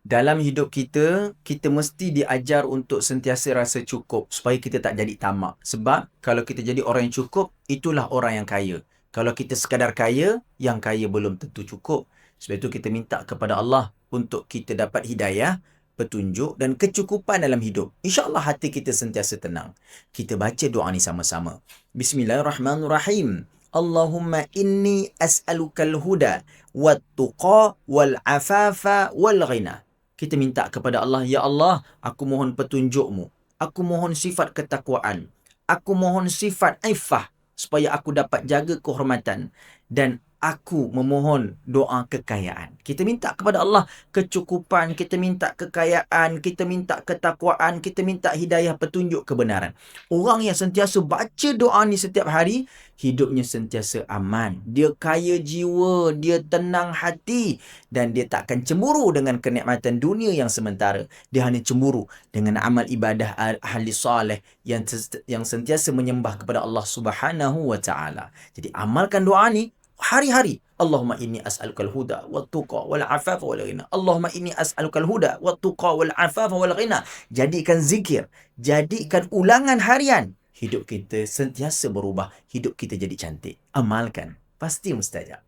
Dalam hidup kita, kita mesti diajar untuk sentiasa rasa cukup supaya kita tak jadi tamak. Sebab kalau kita jadi orang yang cukup, itulah orang yang kaya. Kalau kita sekadar kaya, yang kaya belum tentu cukup. Sebab itu kita minta kepada Allah untuk kita dapat hidayah, petunjuk dan kecukupan dalam hidup. InsyaAllah hati kita sentiasa tenang. Kita baca doa ni sama-sama. Bismillahirrahmanirrahim. Allahumma inni as'alukal huda wat tuqa wal afafa wal ghina. Kita minta kepada Allah, Ya Allah, aku mohon petunjukmu. Aku mohon sifat ketakwaan. Aku mohon sifat iffah supaya aku dapat jaga kehormatan. Dan aku memohon doa kekayaan. Kita minta kepada Allah kecukupan, kita minta kekayaan, kita minta ketakwaan, kita minta hidayah petunjuk kebenaran. Orang yang sentiasa baca doa ni setiap hari, hidupnya sentiasa aman. Dia kaya jiwa, dia tenang hati dan dia tak akan cemburu dengan kenikmatan dunia yang sementara. Dia hanya cemburu dengan amal ibadah ahli saleh yang sentiasa menyembah kepada Allah Subhanahu wa taala. Jadi amalkan doa ni hari-hari. Allahumma inni as'alukal huda wat tuqa wal afafa wal ghina. Allahumma inni as'alukal huda wat tuqa wal afafa wal ghina. Jadikan zikir, jadikan ulangan harian. Hidup kita sentiasa berubah, hidup kita jadi cantik. Amalkan, pasti mustajab.